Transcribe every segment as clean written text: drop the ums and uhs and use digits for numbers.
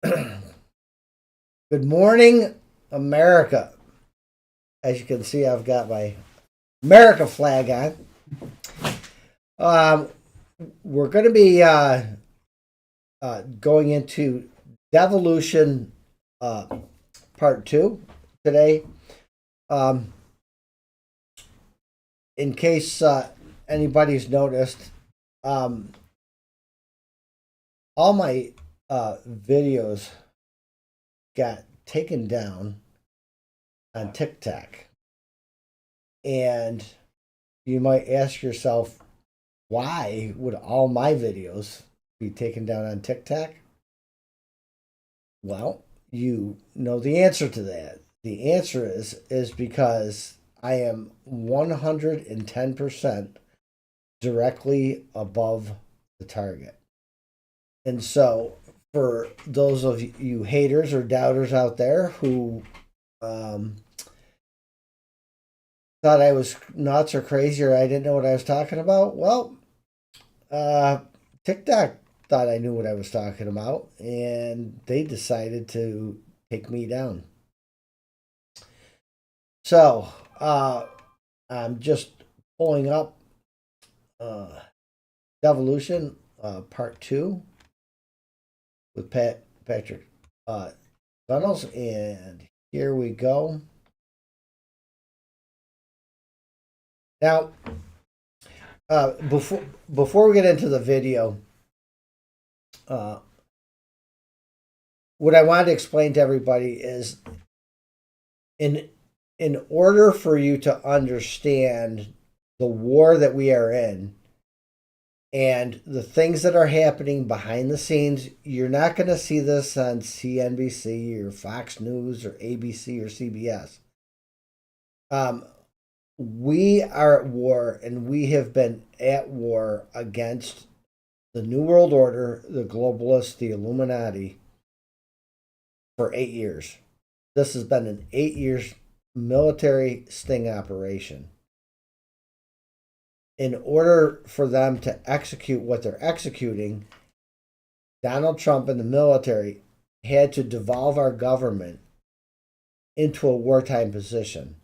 Good morning, America. As you can see, I've got my America flag on. Um, we're going to be going into devolution uh, part two today. Um, in case anybody's noticed, um, all my videos got taken down on TikTok. And you might ask yourself, why would all my videos be taken down on TikTok? Well, you know the answer to that. The answer is because I am 110% directly above the target. And so for those of you haters or doubters out there who um, thought I was nuts or crazy or I didn't know what I was talking about, well, uh, TikTok thought I knew what I was talking about, and they decided to take me down. So I'm just pulling up uh, Devolution Part Two with Patrick Gunnels, and here we go. Now, before we get into the video, uh, what I wanted to explain to everybody is in in order for you to understand the war that we are in and the things that are happening behind the scenes, you're not going to see this on CNBC or Fox News or ABC or CBS. Um, we are at war, and we have been at war against the New World Order, the globalists, the Illuminati for 8 years. This has been an 8 years military sting operation. In order for them to execute what they're executing, Donald Trump and the military had to devolve our government into a wartime position.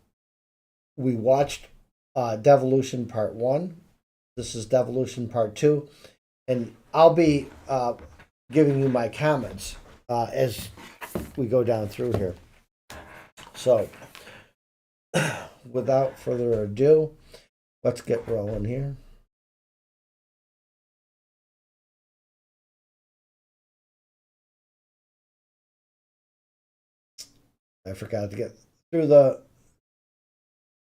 We watched Devolution Part 1. This is Devolution Part 2. And I'll be giving you my comments as we go down through here. So, without further ado, let's get rolling here. I forgot to get through the.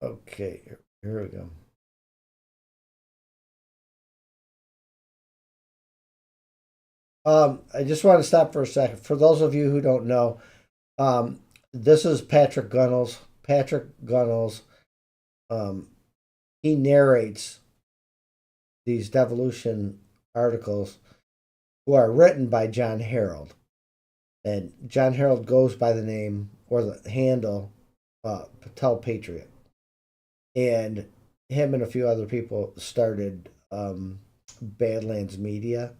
Okay, here we go. I just want to stop for a second. For those of you who don't know, um, this is Patrick Gunnels. Patrick Gunnels, um, he narrates these devolution articles who are written by John Harold. And John Harold goes by the name or the handle Patel Patriot. And him and a few other people started Badlands Media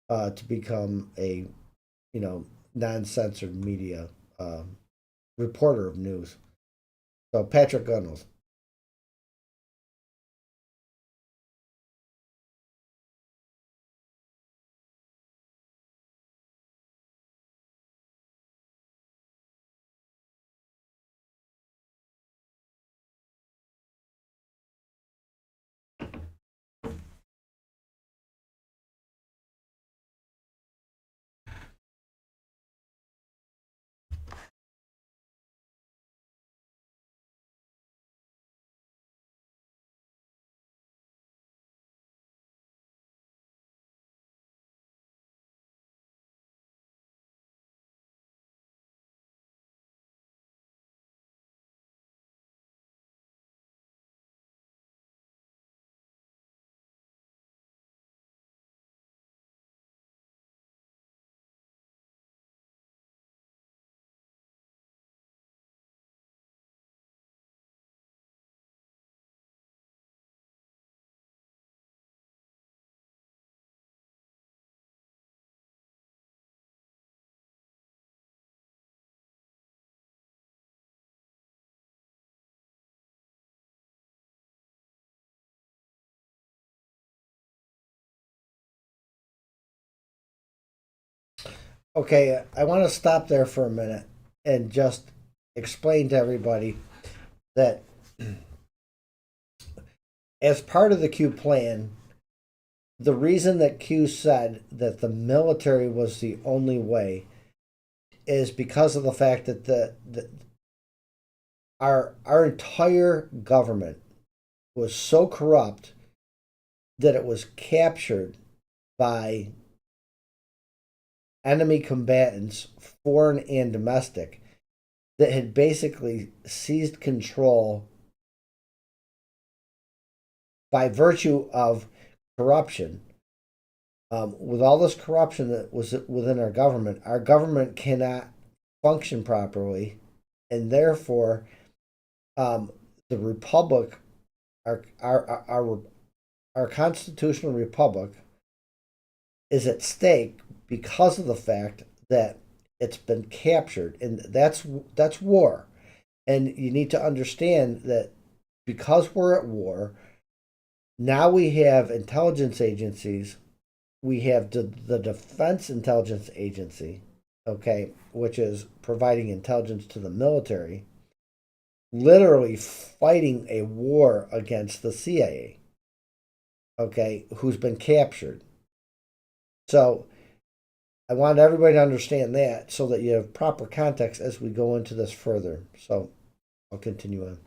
to become a, non-censored media reporter of news. So Patrick Gunnels. Okay, I want to stop there for a minute and just explain to everybody that as part of the Q plan, the reason that Q said that the military was the only way is because of the fact that our entire government was so corrupt that it was captured by enemy combatants, foreign and domestic, that had basically seized control by virtue of corruption. With all this corruption that was within our government cannot function properly, and therefore, the republic, our constitutional republic, is at stake because of the fact that it's been captured, and that's war. And you need to understand that because we're at war, now we have intelligence agencies. We have the Defense Intelligence Agency, okay, which is providing intelligence to the military, literally fighting a war against the CIA, okay, who's been captured. So I want everybody to understand that so that you have proper context as we go into this further. So I'll continue on.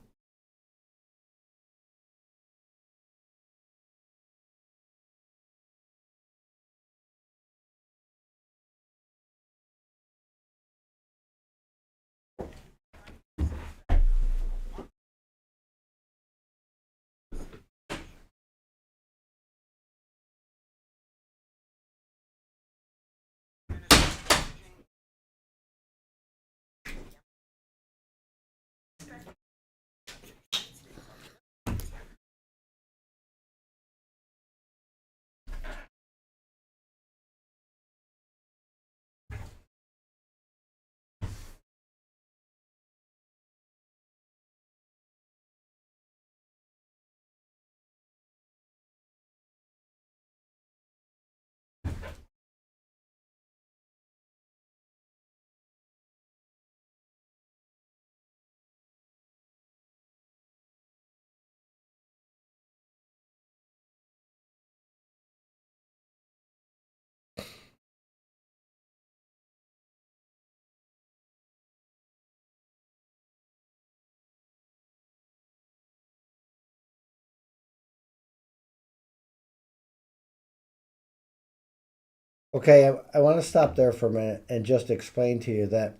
Okay, I want to stop there for a minute and just explain to you that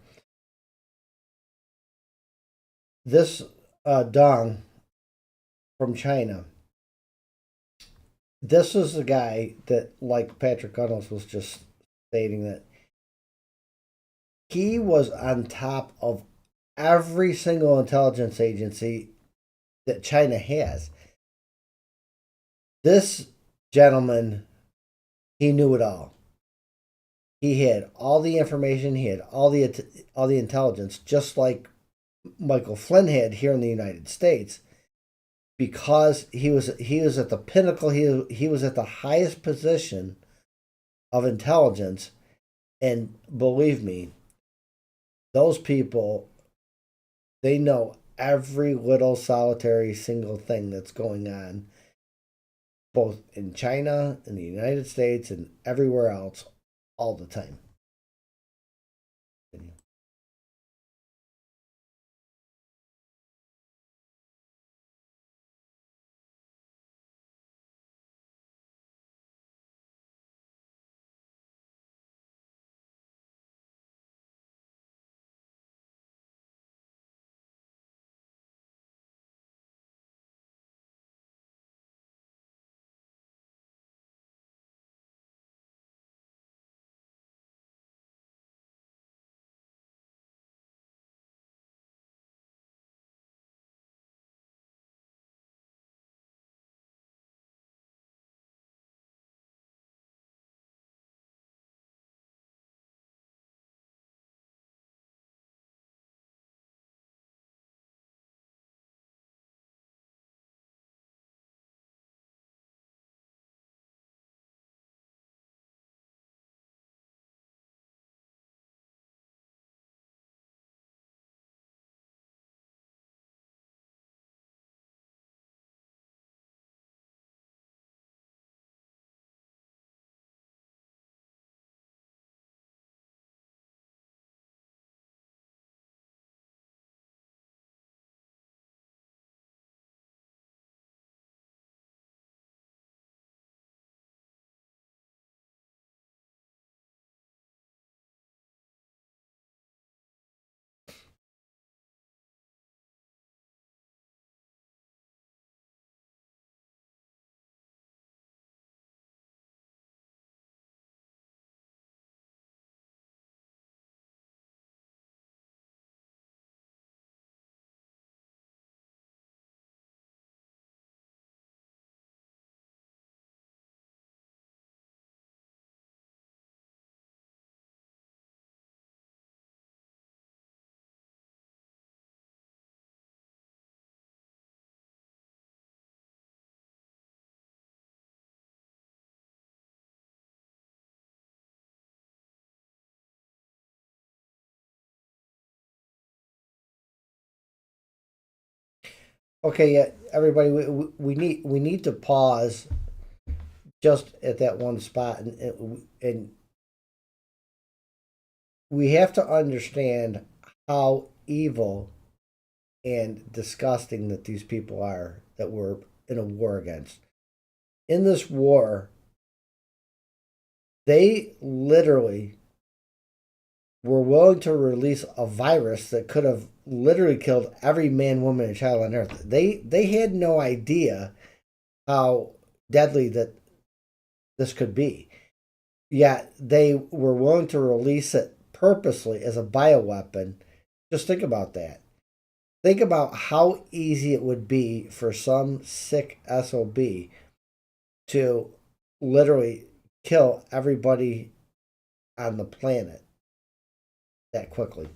this Dong from China, this is the guy that, like Patrick Gunnels was just stating, that he was on top of every single intelligence agency that China has. This gentleman, he knew it all. He had all the information. He had all the intelligence, just like Michael Flynn had here in the United States, because he was at the pinnacle. He was at the highest position of intelligence, and believe me, those people, they know every little solitary single thing that's going on, both in China, in the United States, and everywhere else, all the time. Okay, yeah, everybody, we need to pause just at that one spot, and we have to understand how evil and disgusting that these people are that we're in a war against. In this war, they literally were willing to release a virus that could have literally killed every man, woman, and child on earth. They had no idea how deadly that this could be. Yet they were willing to release it purposely as a bioweapon. Just think about that. Think about how easy it would be for some sick SOB to literally kill everybody on the planet that quickly.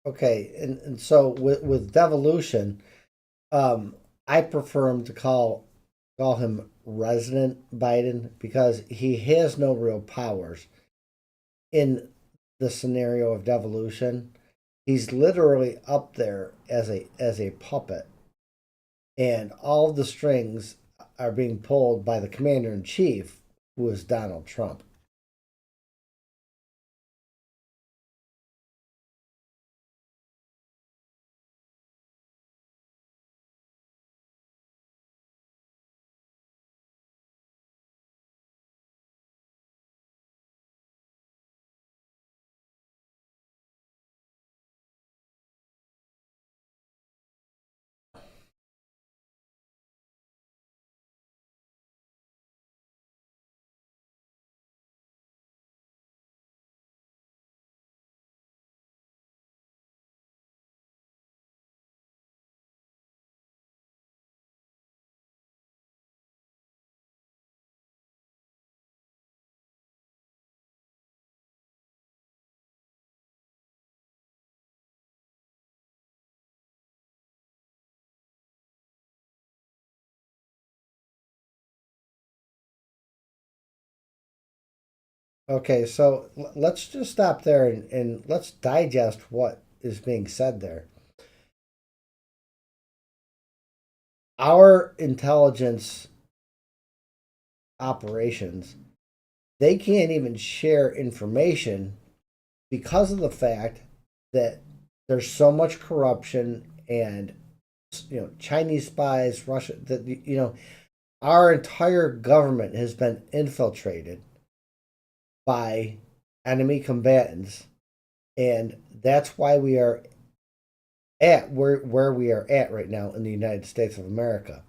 Okay, and so with devolution, um, I prefer him to call him Resident Biden because he has no real powers in the scenario of devolution. He's literally up there as a puppet, and all the strings are being pulled by the commander in chief, who is Donald Trump. Okay, so let's just stop there and let's digest what is being said there. Our intelligence operations, they can't even share information because of the fact that there's so much corruption and Chinese spies, Russia, that our entire government has been infiltrated by enemy combatants, and that's why we are at where we are at right now in the United States of America.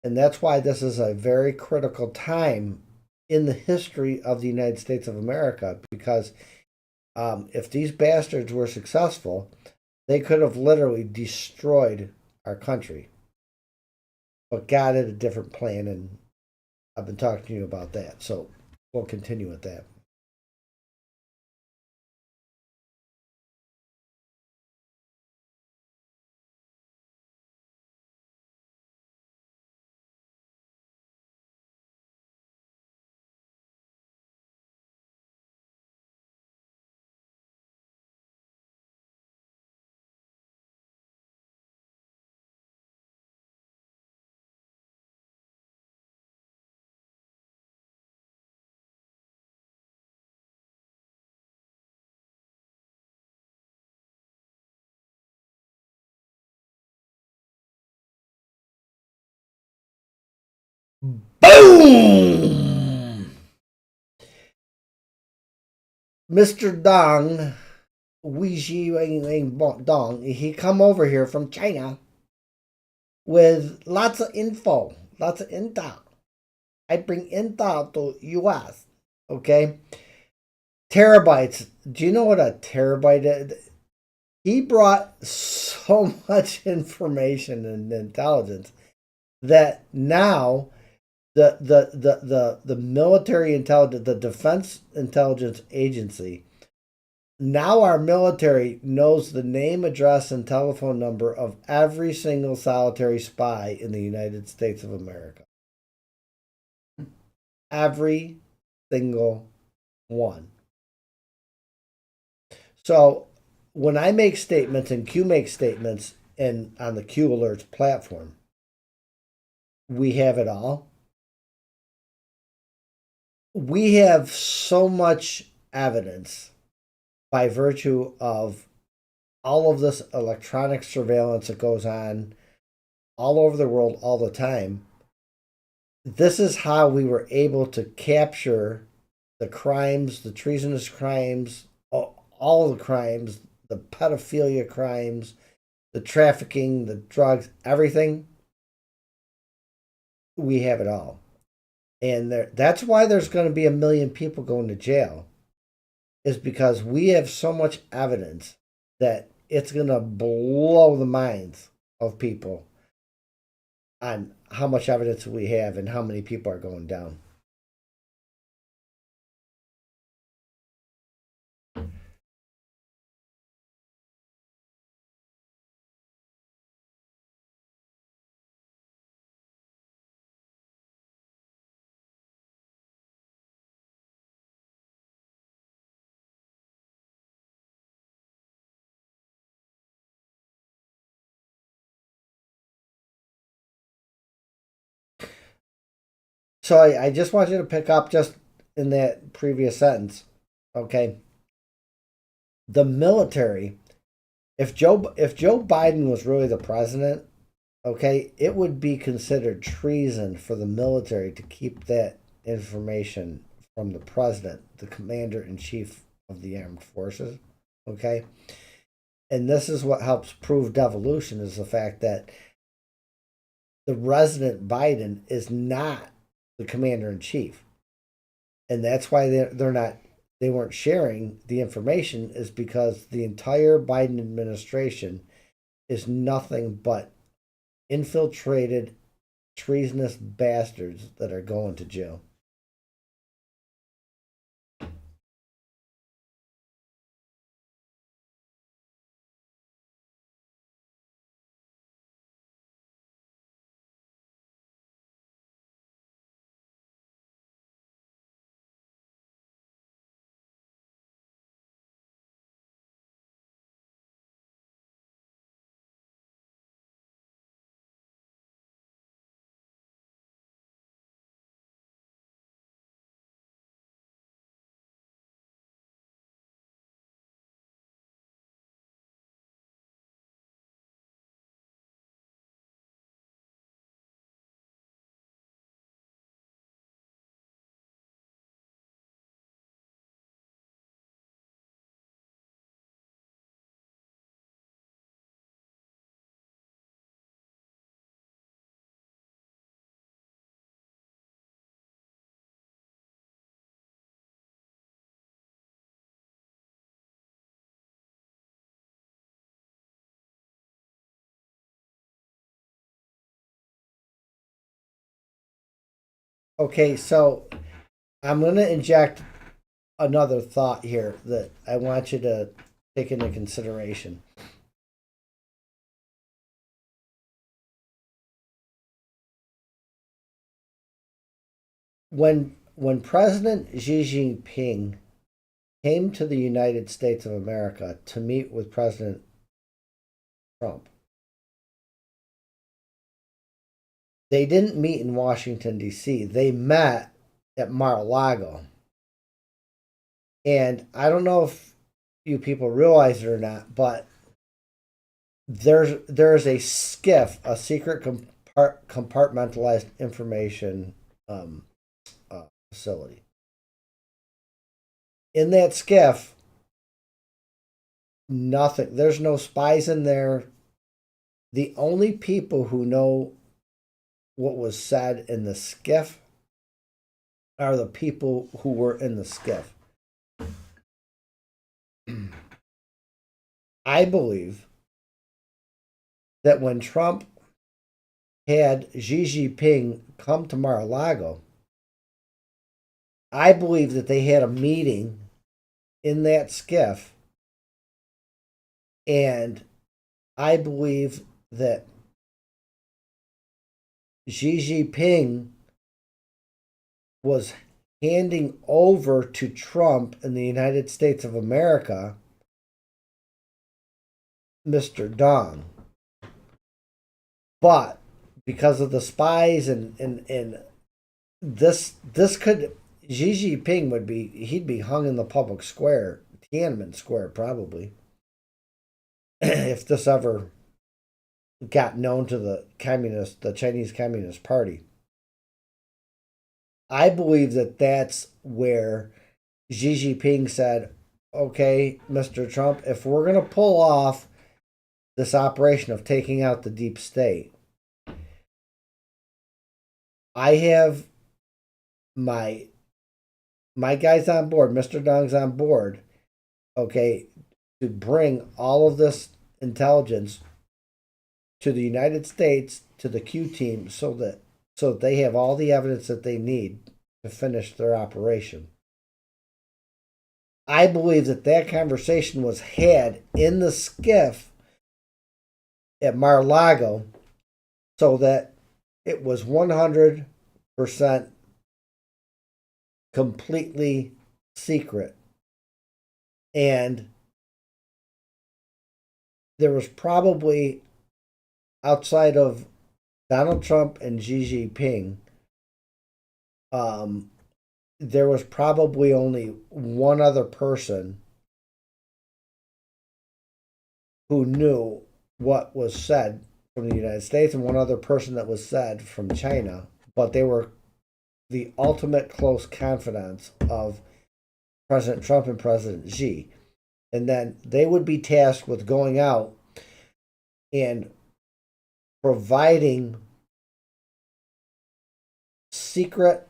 And that's why this is a very critical time in the history of the United States of America, because if these bastards were successful, they could have literally destroyed our country. But God had a different plan, and I've been talking to you about that. So we'll continue with that. Boom! Mr. Dong, Weiji Dong, he come over here from China with lots of info, lots of intel. I bring intel to US. Okay? Terabytes. Do you know what a terabyte is? He brought so much information and intelligence that now the military intelligence, the Defense Intelligence Agency, now our military knows the name, address, and telephone number of every single solitary spy in the United States of America. Every single one. So when I make statements and Q makes statements and on the Q Alerts platform, we have it all. We have so much evidence by virtue of all of this electronic surveillance that goes on all over the world all the time. This is how we were able to capture the crimes, the treasonous crimes, all the crimes, the pedophilia crimes, the trafficking, the drugs, everything. We have it all. And that's why there's going to be 1 million people going to jail, is because we have so much evidence that it's going to blow the minds of people on how much evidence we have and how many people are going down. So I just want you to pick up just in that previous sentence, okay? The military, if Joe Biden was really the president, okay, it would be considered treason for the military to keep that information from the president, the commander in chief of the armed forces, okay? And this is what helps prove devolution, is the fact that the resident Biden is not the commander in chief. And that's why they weren't sharing the information, is because the entire Biden administration is nothing but infiltrated, treasonous bastards that are going to jail. Okay, so I'm going to inject another thought here that I want you to take into consideration. When President Xi Jinping came to the United States of America to meet with President Trump, they didn't meet in Washington, D.C., they met at Mar a Lago. And I don't know if you people realize it or not, but there's a SCIF, a secret compartmentalized information um, facility. In that SCIF, nothing. There's no spies in there. The only people who know what was said in the SCIF are the people who were in the SCIF. I believe that when Trump had Xi Jinping come to Mar a Lago, I believe that they had a meeting in that SCIF, and I believe that Xi Jinping was handing over to Trump in the United States of America Mr. Dong. But because of the spies and this could Xi Jinping he'd be hung in the public square, Tiananmen Square probably, if this ever got known to the Chinese Communist Party. I believe that that's where Xi Jinping said, okay, Mr. Trump, if we're going to pull off this operation of taking out the deep state, I have my guy's on board, Mr. Dong's on board, okay, to bring all of this intelligence to the United States, to the Q team, so that they have all the evidence that they need to finish their operation. I believe that conversation was had in the SCIF at Mar-a-Lago, so that it was 100% completely secret. And there was probably, outside of Donald Trump and Xi Jinping, there was probably only one other person who knew what was said from the United States and one other person that was said from China, but they were the ultimate close confidants of President Trump and President Xi. And then they would be tasked with going out and providing secret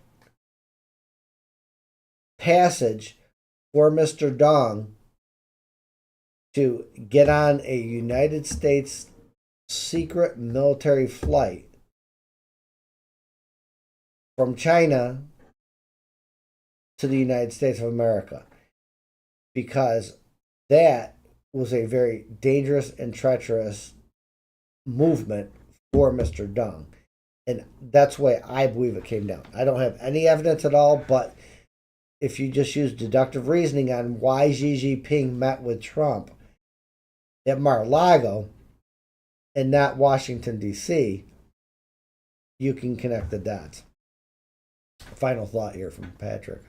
passage for Mr. Dong to get on a United States secret military flight from China to the United States of America, because that was a very dangerous and treacherous movement for Mr. Dong. And that's the way I believe it came down. I don't have any evidence at all, but if you just use deductive reasoning on why Xi Jinping met with Trump at Mar-a-Lago and not Washington, D.C., you can connect the dots. Final thought here from Patrick.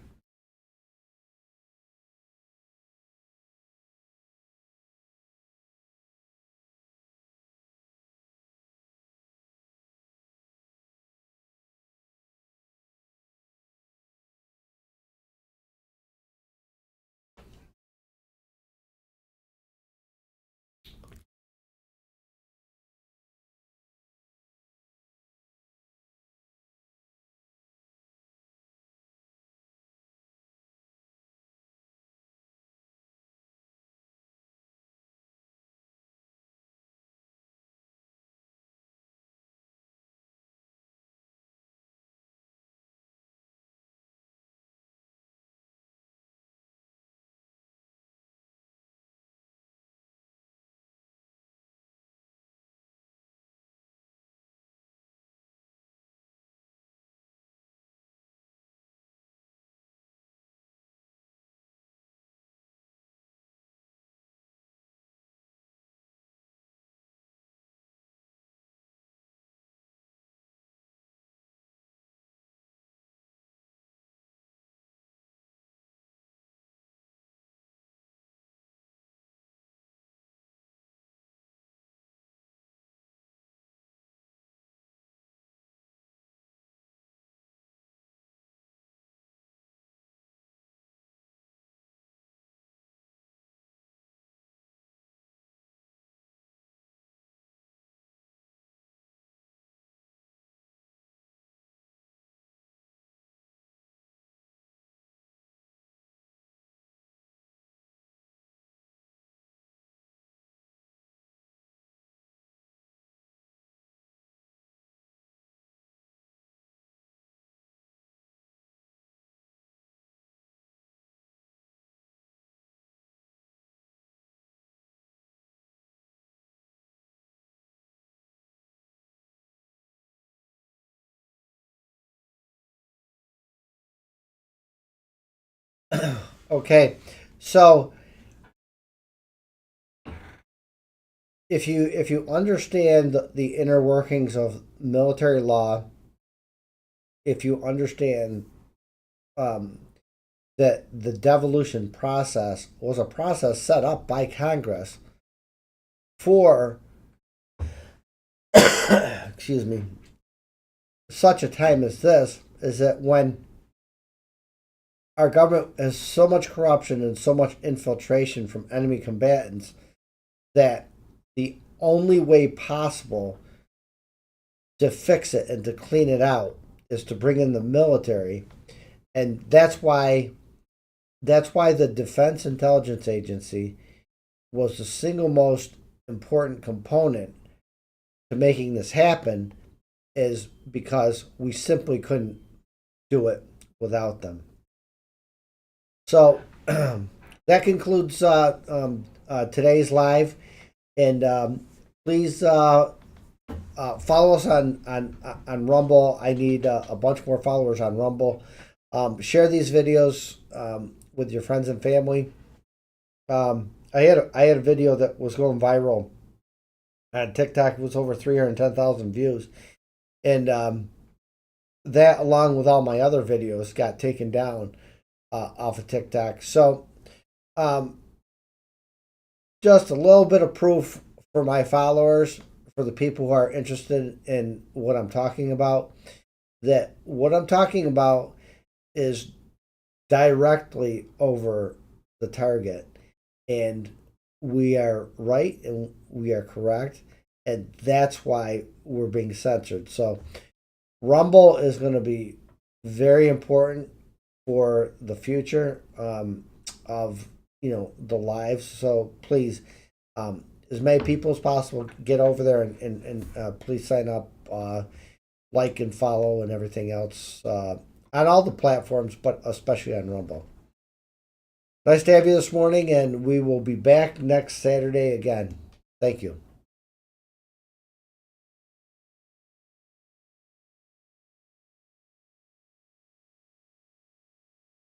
Okay, so if you understand the inner workings of military law, if you understand um, that the devolution process was a process set up by Congress for excuse me, such a time as this, is that when our government has so much corruption and so much infiltration from enemy combatants that the only way possible to fix it and to clean it out is to bring in the military. And that's why the Defense Intelligence Agency was the single most important component to making this happen, is because we simply couldn't do it without them. So that concludes today's live, and please follow us on Rumble. I need a bunch more followers on Rumble. Share these videos with your friends and family. I had a video that was going viral on TikTok. It was over 310,000 views, and that, along with all my other videos, got taken down off of TikTok. So, um, just a little bit of proof for my followers, for the people who are interested in what I'm talking about, that what I'm talking about is directly over the target. And we are right and we are correct. And that's why we're being censored. So, Rumble is going to be very important for the future of the lives. So please, as many people as possible, get over there and please sign up, like and follow and everything else on all the platforms, but especially on Rumble. Nice to have you this morning, and we will be back next Saturday again. Thank you.